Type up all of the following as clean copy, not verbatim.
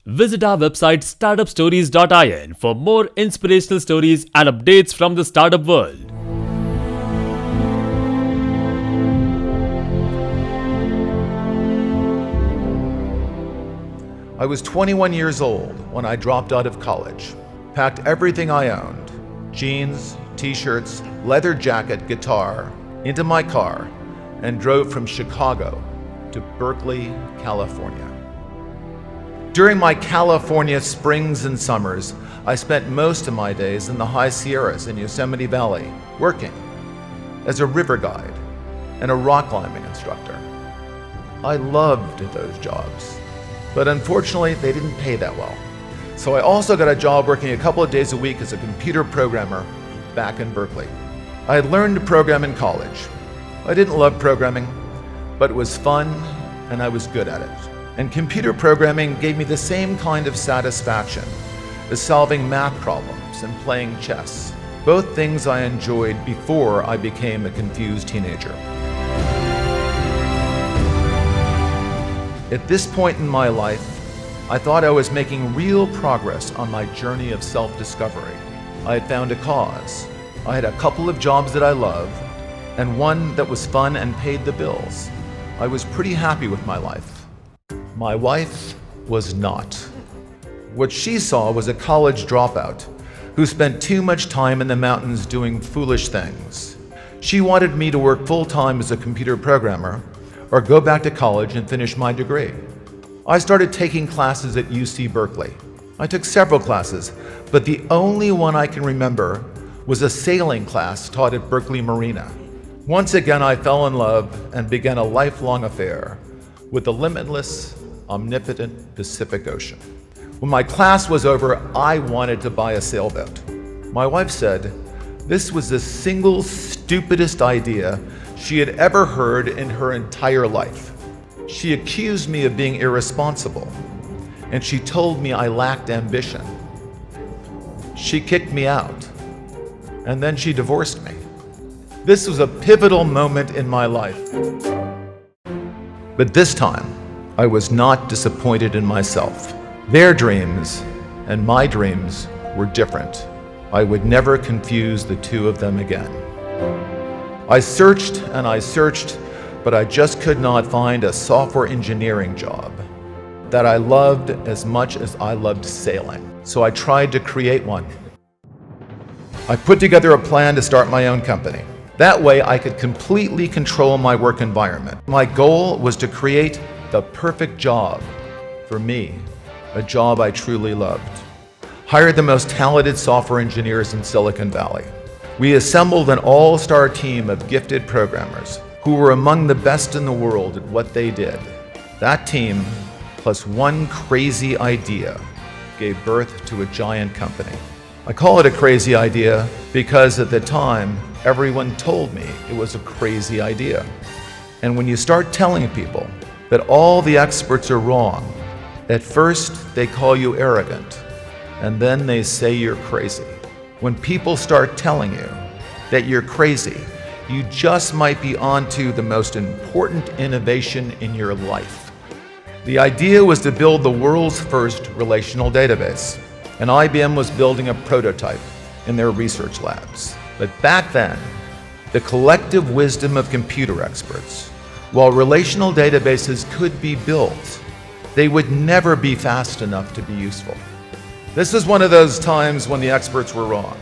Visit our website startupstories.in for more inspirational stories and updates from the startup world. I was 21 years old when I dropped out of college, packed everything I owned, jeans, t-shirts, leather jacket, guitar, into my car, and drove from Chicago to Berkeley, California. During my California springs and summers, I spent most of my days in the high Sierras in Yosemite Valley, working as a river guide and a rock climbing instructor. I loved those jobs, but unfortunately they didn't pay that well. So I also got a job working a couple of days a week as a computer programmer back in Berkeley. I had learned to program in college. I didn't love programming, but it was fun and I was good at it. And computer programming gave me the same kind of satisfaction as solving math problems and playing chess, both things I enjoyed before I became a confused teenager. At this point in my life, I thought I was making real progress on my journey of self-discovery. I had found a cause. I had a couple of jobs that I loved, and one that was fun and paid the bills. I was pretty happy with my life. My wife was not. What she saw was a college dropout who spent too much time in the mountains doing foolish things. She wanted me to work full-time as a computer programmer or go back to college and finish my degree. I started taking classes at UC Berkeley. I took several classes, but the only one I can remember was a sailing class taught at Berkeley Marina. Once again, I fell in love and began a lifelong affair with the limitless, omnipotent Pacific Ocean. When my class was over, I wanted to buy a sailboat. My wife said this was the single stupidest idea she had ever heard in her entire life. She accused me of being irresponsible, and she told me I lacked ambition. She kicked me out, and then she divorced me. This was a pivotal moment in my life. But this time, I was not disappointed in myself. Their dreams and my dreams were different. I would never confuse the two of them again. I searched and I searched, but I just could not find a software engineering job that I loved as much as I loved sailing. So I tried to create one. I put together a plan to start my own company. That way I could completely control my work environment. My goal was to create the perfect job for me, a job I truly loved. Hired the most talented software engineers in Silicon Valley. We assembled an all-star team of gifted programmers who were among the best in the world at what they did. That team, plus one crazy idea, gave birth to a giant company. I call it a crazy idea because at the time, everyone told me it was a crazy idea. And when you start telling people that all the experts are wrong, at first they call you arrogant, and then they say you're crazy. When people start telling you that you're crazy, you just might be onto the most important innovation in your life. The idea was to build the world's first relational database, and IBM was building a prototype in their research labs. But back then, the collective wisdom of computer experts, while relational databases could be built, they would never be fast enough to be useful. This was one of those times when the experts were wrong.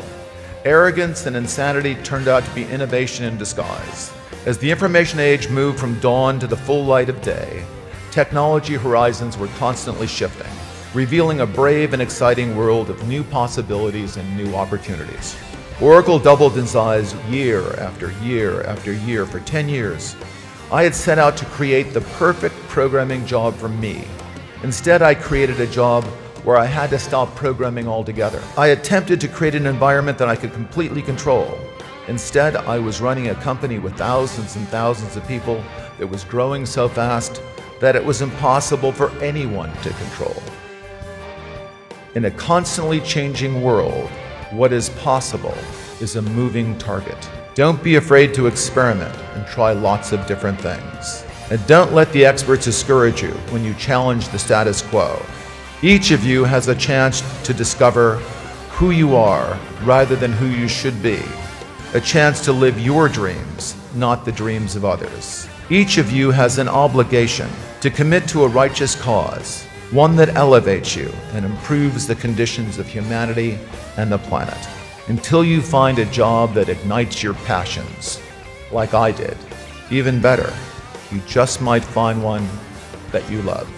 Arrogance and insanity turned out to be innovation in disguise. As the information age moved from dawn to the full light of day, technology horizons were constantly shifting, revealing a brave and exciting world of new possibilities and new opportunities. Oracle doubled in size year after year after year for 10 years. I had set out to create the perfect programming job for me. Instead, I created a job where I had to stop programming altogether. I attempted to create an environment that I could completely control. Instead, I was running a company with thousands and thousands of people that was growing so fast that it was impossible for anyone to control. In a constantly changing world, what is possible is a moving target. Don't be afraid to experiment and try lots of different things. And don't let the experts discourage you when you challenge the status quo. Each of you has a chance to discover who you are rather than who you should be. A chance to live your dreams, not the dreams of others. Each of you has an obligation to commit to a righteous cause, one that elevates you and improves the conditions of humanity and the planet, until you find a job that ignites your passions, like I did. Even better, you just might find one that you love.